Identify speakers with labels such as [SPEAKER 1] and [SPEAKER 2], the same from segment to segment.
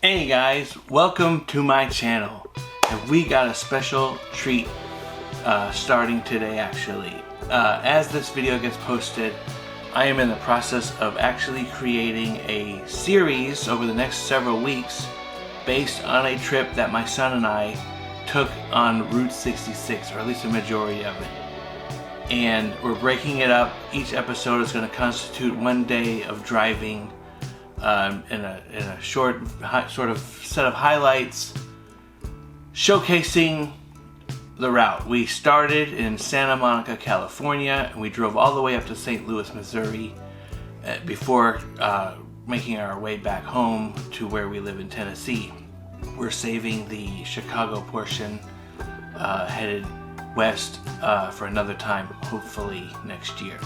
[SPEAKER 1] Hey guys, welcome to my channel. And we got a special treat starting today actually. As this video gets posted, I am in the process of actually creating a series over the next several weeks based on a trip that my son and I took on Route 66, or at least a majority of it. And we're breaking it up. Each episode is going to constitute one day of driving in a short sort of set of highlights showcasing the route. We started in Santa Monica, California, and we drove all the way up to St. Louis, Missouri before making our way back home to where we live in Tennessee. We're saving the Chicago portion, headed west for another time, hopefully next year.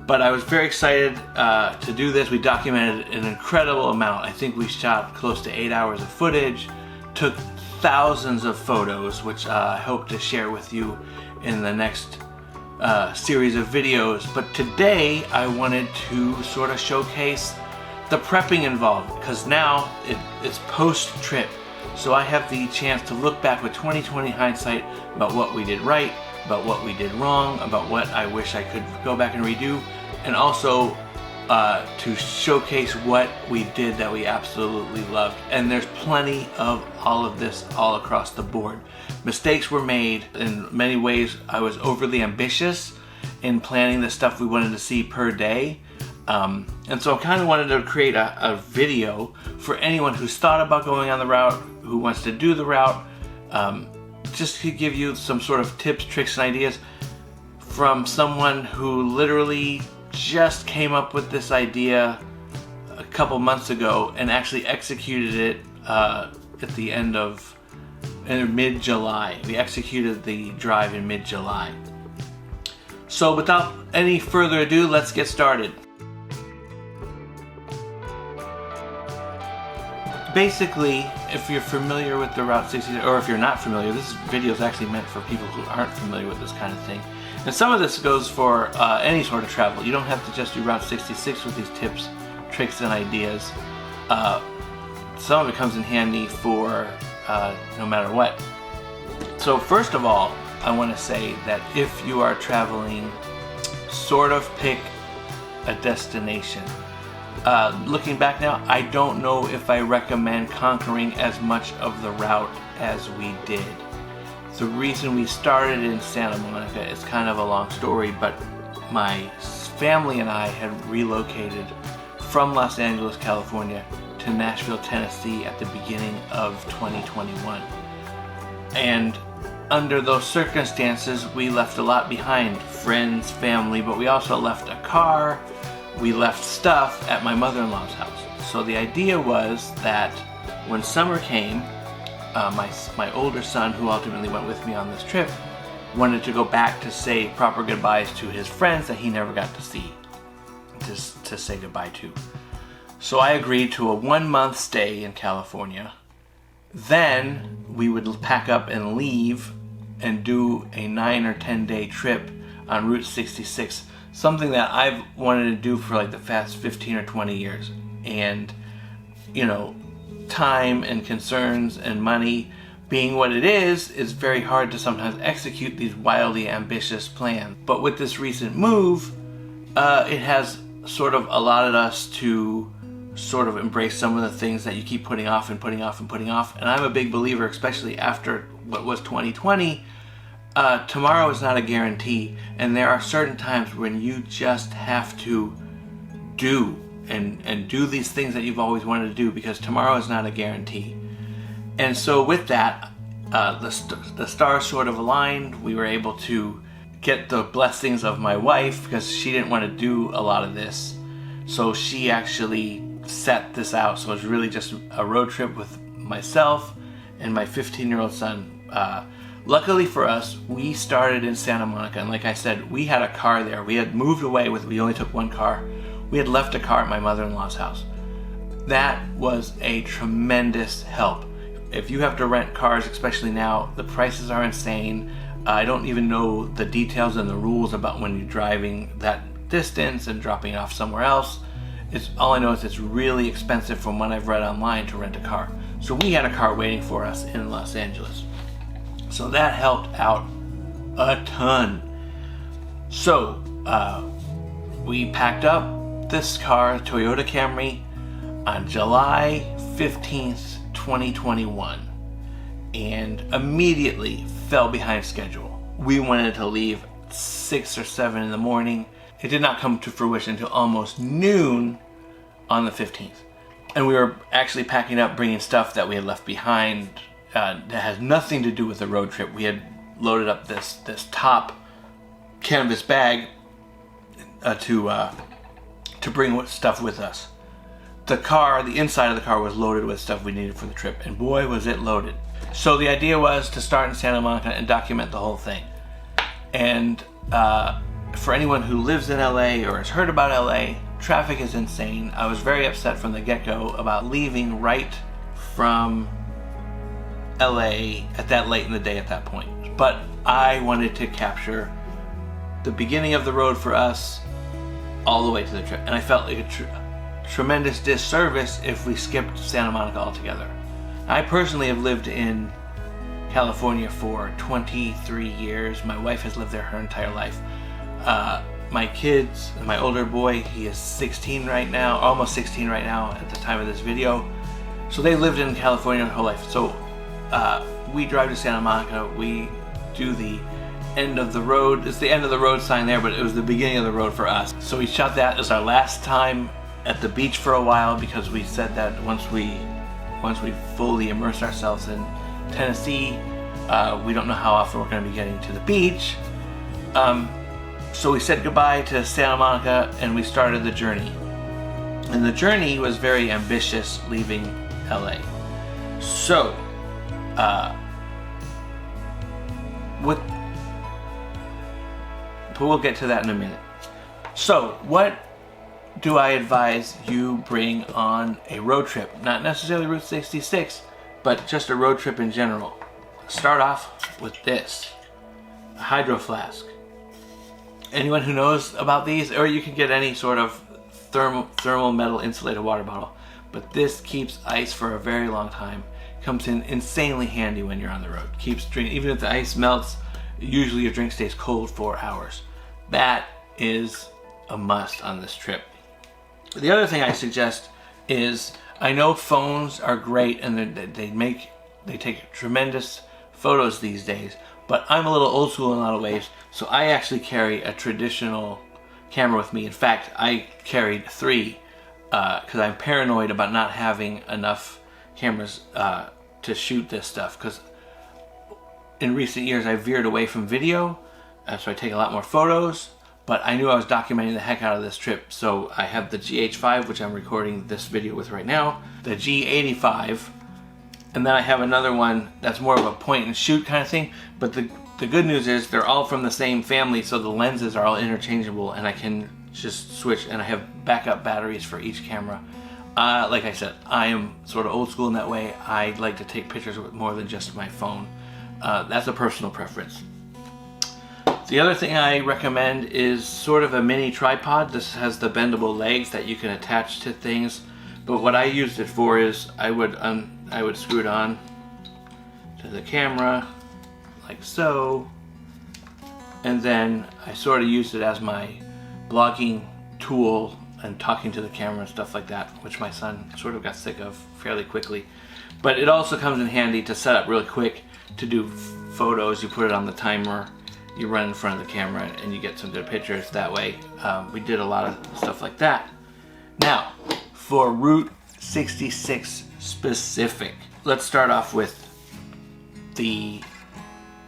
[SPEAKER 1] But I was very excited to do this. We documented an incredible amount. I think we shot close to 8 hours of footage, took thousands of photos, which I hope to share with you in the next series of videos. But today I wanted to sort of showcase the prepping involved, because now it's post-trip. So I have the chance to look back with 20/20 hindsight about what we did right, about what we did wrong, about what I wish I could go back and redo, and also to showcase what we did that we absolutely loved. And there's plenty of all of this all across the board. Mistakes were made. In many ways, I was overly ambitious in planning the stuff we wanted to see per day. And so I kind of wanted to create a video for anyone who's thought about going on the route, who wants to do the route, just to give you some sort of tips, tricks, and ideas from someone who literally just came up with this idea a couple months ago and actually executed it at the end of mid-July. We executed the drive in mid-July. So without any further ado, let's get started. Basically, if you're familiar with the Route 66, or if you're not familiar, this video is actually meant for people who aren't familiar with this kind of thing. And some of this goes for any sort of travel. You don't have to just do Route 66 with these tips, tricks, and ideas. Some of it comes in handy for no matter what. So first of all, I want to say that if you are traveling, sort of pick a destination. Looking back now, I don't know if I recommend conquering as much of the route as we did. The reason we started in Santa Monica is kind of a long story, but my family and I had relocated from Los Angeles, California to Nashville, Tennessee at the beginning of 2021. And under those circumstances, we left a lot behind, friends, family, but we also left a car. We left stuff at my mother-in-law's house. So the idea was that when summer came, my older son, who ultimately went with me on this trip, wanted to go back to say proper goodbyes to his friends that he never got to see, to say goodbye to. So I agreed to a 1-month stay in California. Then we would pack up and leave and do a 9 or 10 day trip on Route 66. Something that I've wanted to do for like the past 15 or 20 years. And, you know, time and concerns and money being what it is very hard to sometimes execute these wildly ambitious plans. But with this recent move, it has sort of allotted us to sort of embrace some of the things that you keep putting off and putting off and putting off. And I'm a big believer, especially after what was 2020, tomorrow is not a guarantee, and there are certain times when you just have to do and do these things that you've always wanted to do, because tomorrow is not a guarantee. And so with that, the stars sort of aligned. We were able to get the blessings of my wife, because she didn't want to do a lot of this, so she actually set this out. So it was really just a road trip with myself and my 15-year-old son. Luckily for us, we started in Santa Monica, and like I said, we had a car there. We had moved away we only took one car. We had left a car at my mother-in-law's house. That was a tremendous help. If you have to rent cars, especially now, the prices are insane. I don't even know the details and the rules about when you're driving that distance and dropping off somewhere else. all I know is it's really expensive from what I've read online to rent a car. So we had a car waiting for us in Los Angeles. So that helped out a ton. So we packed up this car, Toyota Camry, on July 15th, 2021, and immediately fell behind schedule. We wanted to leave 6 or 7 in the morning. It did not come to fruition until almost noon on the 15th. And we were actually packing up, bringing stuff that we had left behind that has nothing to do with the road trip. We had loaded up this top canvas bag to bring stuff with us. The inside of the car was loaded with stuff we needed for the trip, and boy was it loaded. So the idea was to start in Santa Monica and document the whole thing. And for anyone who lives in LA or has heard about LA, traffic is insane. I was very upset from the get-go about leaving right from LA at that late in the day at that point. But I wanted to capture the beginning of the road for us all the way to the trip. And I felt like a tremendous disservice if we skipped Santa Monica altogether. I personally have lived in California for 23 years. My wife has lived there her entire life. My kids, my older boy, he is 16 right now, almost 16 right now at the time of this video. So they lived in California their whole life. So we drive to Santa Monica, we do the end of the road. It's the end of the road sign there, but it was the beginning of the road for us. So we shot that as our last time at the beach for a while, because we said that once we fully immerse ourselves in Tennessee, we don't know how often we're going to be getting to the beach. So we said goodbye to Santa Monica and we started the journey. And the journey was very ambitious, leaving LA. So, but we'll get to that in a minute. So, what do I advise you bring on a road trip? Not necessarily Route 66, but just a road trip in general. Start off with this, a hydro flask. Anyone who knows about these, or you can get any sort of thermal metal insulated water bottle, but this keeps ice for a very long time. Comes in insanely handy when you're on the road. Keeps drink, even if the ice melts, usually your drink stays cold for hours. That is a must on this trip. The other thing I suggest is, I know phones are great and they take tremendous photos these days, but I'm a little old school in a lot of ways, so I actually carry a traditional camera with me. In fact, I carried 3 because I'm paranoid about not having enough cameras to shoot this stuff, because in recent years I veered away from video, so I take a lot more photos, but I knew I was documenting the heck out of this trip. So I have the GH5, which I'm recording this video with right now, the G85, and then I have another one that's more of a point and shoot kind of thing. But the good news is they're all from the same family, so the lenses are all interchangeable and I can just switch, and I have backup batteries for each camera. Like I said, I am sort of old school in that way. I like to take pictures with more than just my phone. That's a personal preference. The other thing I recommend is sort of a mini tripod. This has the bendable legs that you can attach to things, but what I used it for is I would screw it on to the camera like so, and then I sort of used it as my blogging tool and talking to the camera and stuff like that, which my son sort of got sick of fairly quickly. But it also comes in handy to set up really quick to do photos. You put it on the timer, you run in front of the camera, and you get some good pictures that way. We did a lot of stuff like that. Now, for Route 66 specific, let's start off with the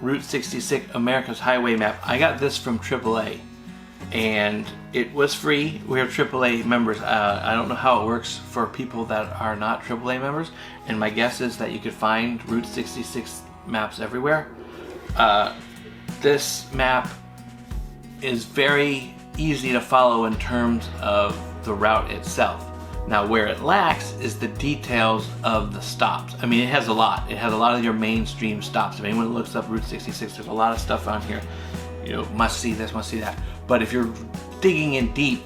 [SPEAKER 1] Route 66 America's Highway Map. I got this from AAA, and it was free. We're AAA members. I don't know how it works for people that are not AAA members, and my guess is that you could find Route 66 maps everywhere. This map is very easy to follow in terms of the route itself. Now, where it lacks is the details of the stops. I mean, it has a lot. It has a lot of your mainstream stops. If anyone looks up Route 66, there's a lot of stuff on here. You know, must see this, must see that. But if you're digging in deep,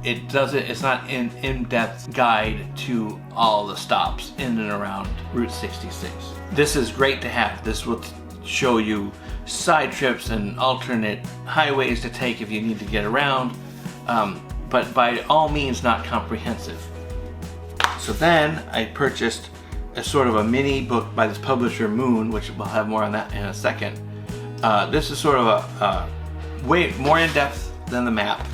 [SPEAKER 1] it's not an in-depth guide to all the stops in and around Route 66. This is great to have. This will show you side trips and alternate highways to take if you need to get around, but by all means not comprehensive. So then I purchased a sort of a mini book by this publisher Moon, which we'll have more on that in a second. This is sort of a way more in depth than the map.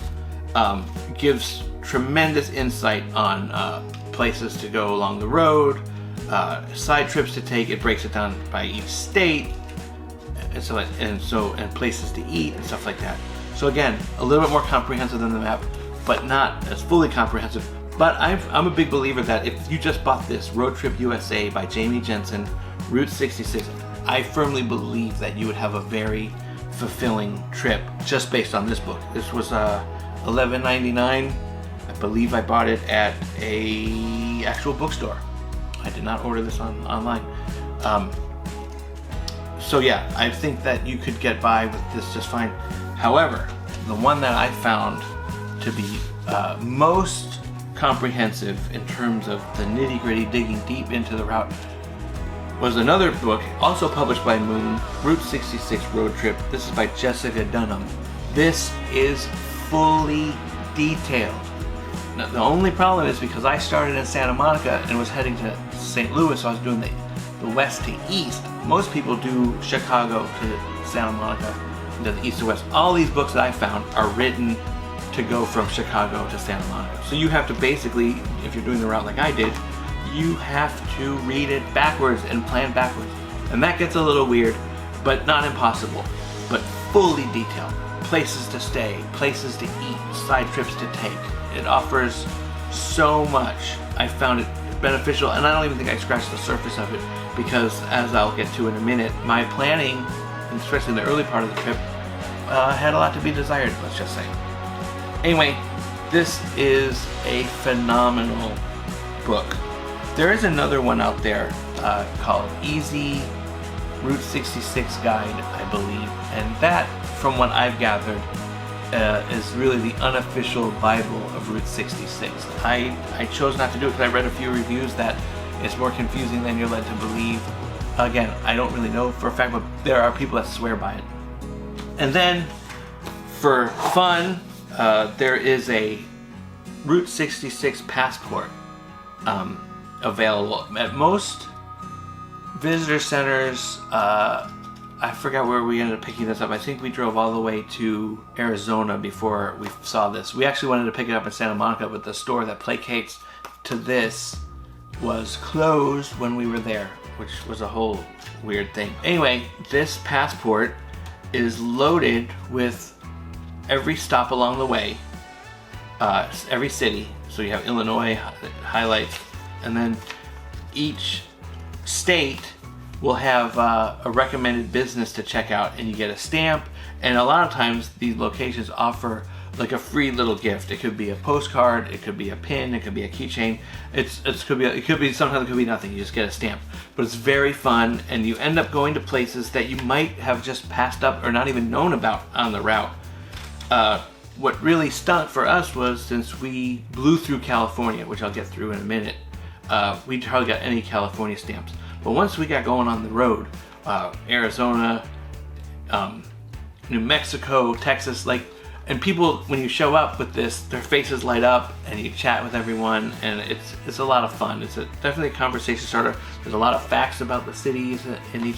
[SPEAKER 1] Gives tremendous insight on places to go along the road, side trips to take. It breaks it down by each state, and places to eat and stuff like that. So again, a little bit more comprehensive than the map, but not as fully comprehensive. But I'm a big believer that if you just bought this Road Trip USA by Jamie Jensen, Route 66, I firmly believe that you would have a very fulfilling trip just based on this book. This was $11.99. I believe I bought it at a actual bookstore. I did not order this online. So yeah, I think that you could get by with this just fine. However, the one that I found to be most comprehensive in terms of the nitty-gritty, digging deep into the route, was another book, also published by Moon, Route 66 Road Trip. This is by Jessica Dunham. This is fully detailed. Now, the only problem is because I started in Santa Monica and was heading to St. Louis, so I was doing the west to east. Most people do Chicago to Santa Monica, to the east to west. All these books that I found are written to go from Chicago to Santa Monica. So you have to basically, if you're doing the route like I did, you have to read it backwards and plan backwards. And that gets a little weird, but not impossible, but fully detailed. Places to stay, places to eat, side trips to take. It offers so much. I found it beneficial, and I don't even think I scratched the surface of it, because as I'll get to in a minute, my planning, especially in the early part of the trip, had a lot to be desired, let's just say. Anyway, this is a phenomenal book. There is another one out there called Easy Route 66 Guide, I believe, and that, from what I've gathered, is really the unofficial Bible of Route 66. I chose not to do it because I read a few reviews that it's more confusing than you're led to believe. Again, I don't really know for a fact, but there are people that swear by it. And then, for fun, there is a Route 66 passport available at most visitor centers. I forgot where we ended up picking this up. I think we drove all the way to Arizona before we saw this. We actually wanted to pick it up in Santa Monica, but the store that placates to this was closed when we were there, which was a whole weird thing. Anyway, this passport is loaded with every stop along the way, every city. So you have Illinois highlights, and then each state will have a recommended business to check out, and you get a stamp. And a lot of times these locations offer like a free little gift. It could be a postcard, it could be a pin, it could be a keychain. It could be sometimes it could be nothing. You just get a stamp, but it's very fun, and you end up going to places that you might have just passed up or not even known about on the route. What really stunk for us was, since we blew through California, which I'll get through in a minute, we hardly got any California stamps. But once we got going on the road, Arizona, New Mexico, Texas, and people, when you show up with this, their faces light up, and you chat with everyone, and it's a lot of fun. It's definitely a conversation starter. There's a lot of facts about the cities in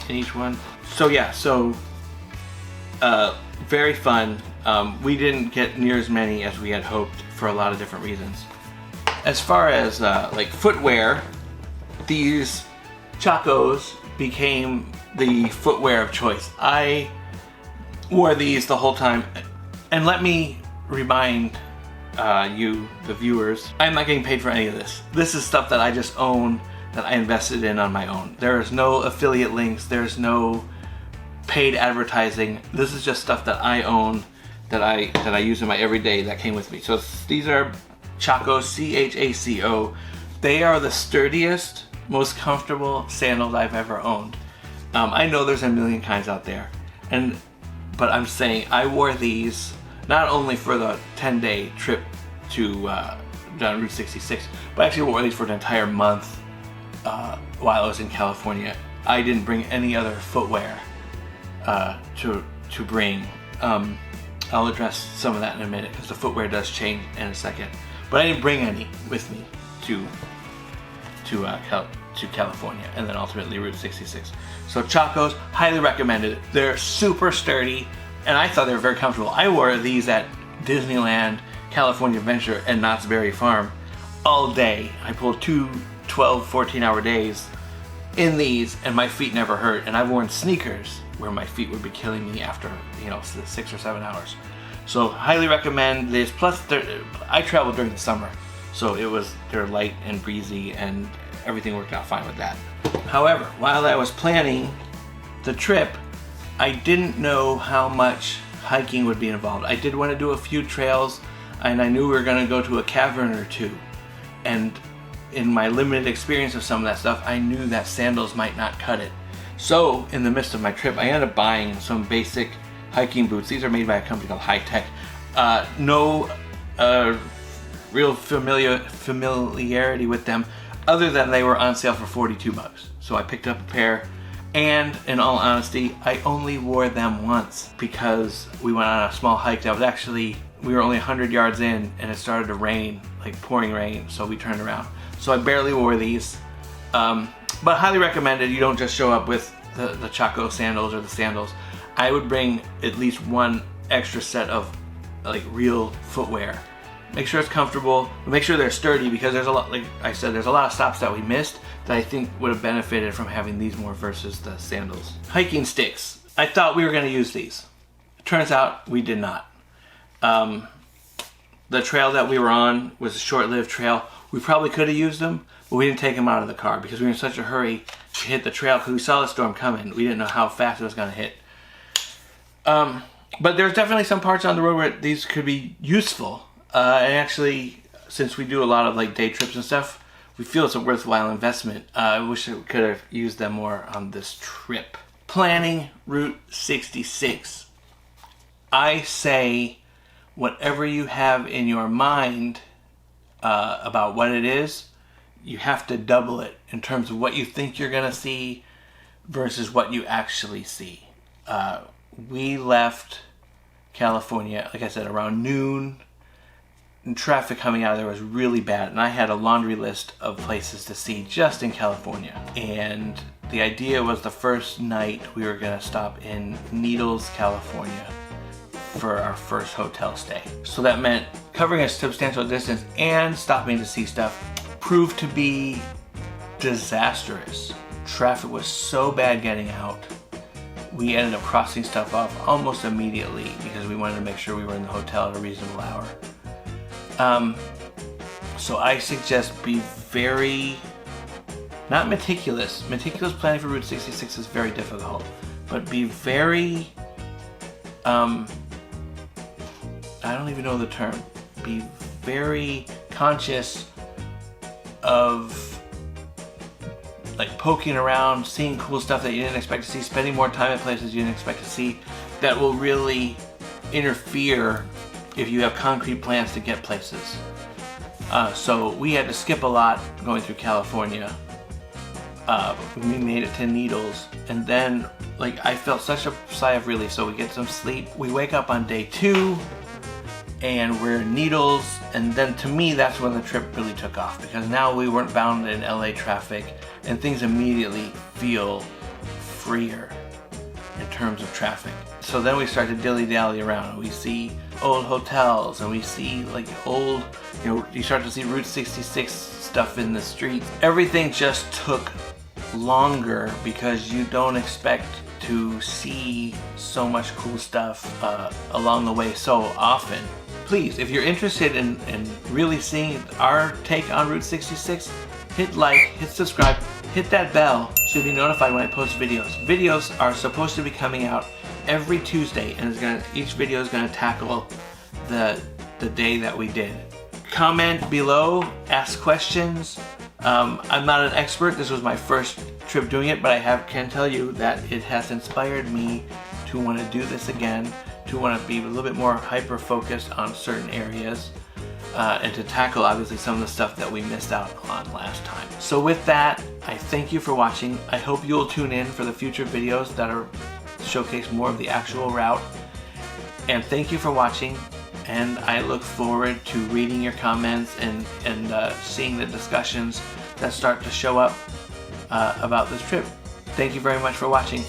[SPEAKER 1] each one. So yeah, very fun. We didn't get near as many as we had hoped for a lot of different reasons. As far as like footwear, these Chacos became the footwear of choice. I wore these the whole time, and let me remind you, the viewers, I'm not getting paid for any of this. This is stuff that I just own, that I invested in on my own. There is no affiliate links, there's no paid advertising. This is just stuff that I own, that I use in my everyday, that came with me. So these are Chacos, C-H-A-C-O. They are the sturdiest, most comfortable sandals I've ever owned. I know there's a million kinds out there, but I'm saying I wore these not only for the 10-day trip to down Route 66, but actually wore these for an entire month while I was in California. I didn't bring any other footwear to bring. I'll address some of that in a minute because the footwear does change in a second. But I didn't bring any with me to California and then ultimately Route 66. So Chacos, highly recommended. They're super sturdy and I thought they were very comfortable. I wore these at Disneyland, California Adventure, and Knott's Berry Farm all day. I pulled 2 12, 14-hour days in these and my feet never hurt. And I've worn sneakers where my feet would be killing me after 6 or 7 hours. So highly recommend this. Plus I traveled during the summer, so they're light and breezy and everything worked out fine with that. However, while I was planning the trip, I didn't know how much hiking would be involved. I did want to do a few trails and I knew we were going to go to a cavern or two, and in my limited experience of some of that stuff, I knew that sandals might not cut it. So in the midst of my trip, I ended up buying some basic hiking boots. These are made by a company called High Tech. No real familiarity with them other than they were on sale for 42 bucks. So I picked up a pair, and in all honesty, I only wore them once because we went on a small hike that was actually, we were only 100 yards in and it started to rain, like pouring rain, so we turned around. So I barely wore these. But highly recommended. You don't just show up with the Chaco sandals or the sandals. I would bring at least one extra set of like real footwear. Make sure it's comfortable, but make sure they're sturdy because there's a lot, like I said, there's a lot of stops that we missed that I think would have benefited from having these more versus the sandals. Hiking sticks. I thought we were going to use these. Turns out we did not. The trail that we were on was a short-lived trail. We probably could have used them, but we didn't take them out of the car because we were in such a hurry to hit the trail because we saw the storm coming. We didn't know how fast it was going to hit. But there's definitely some parts on the road where these could be useful. And actually, since we do a lot of like day trips and stuff, we feel it's a worthwhile investment. I wish I could have used them more on this trip. Planning Route 66. I say whatever you have in your mind about what it is, you have to double it in terms of what you think you're going to see versus what you actually see. We left California, like I said, around noon. And traffic coming out of there was really bad, and I had a laundry list of places to see just in California. And the idea was the first night we were going to stop in Needles, California for our first hotel stay. So that meant covering a substantial distance and stopping to see stuff. Proved to be disastrous. Traffic was so bad getting out. We ended up crossing stuff off almost immediately because we wanted to make sure we were in the hotel at a reasonable hour. So I suggest be very, not meticulous. Meticulous planning for Route 66 is very difficult, but be very, I don't even know the term. Be very conscious of like poking around, seeing cool stuff that you didn't expect to see, spending more time at places you didn't expect to see that will really interfere if you have concrete plans to get places. So we had to skip a lot going through California. We made it to Needles, and then like I felt such a sigh of relief. So we get some sleep. We wake up on day 2 and we're in Needles, and then to me that's when the trip really took off because now we weren't bound in LA traffic and things immediately feel freer in terms of traffic. So then we start to dilly-dally around and we see old hotels and we see like old, you start to see Route 66 stuff in the streets. Everything just took longer because you don't expect to see so much cool stuff along the way so often. Please, if you're interested in really seeing our take on Route 66, hit like, hit subscribe, hit that bell so you'll be notified when I post videos. Videos are supposed to be coming out every Tuesday, and each video is going to tackle the day that we did. Comment below, ask questions. I'm not an expert. This was my first trip doing it, but I can tell you that it has inspired me to want to do this again to want to be a little bit more hyper focused on certain areas and to tackle obviously some of the stuff that we missed out on last time. So with that, I thank you for watching. I hope you'll tune in for the future videos that are showcase more of the actual route. And thank you for watching, and I look forward to reading your comments and seeing the discussions that start to show up about this trip. Thank you very much for watching.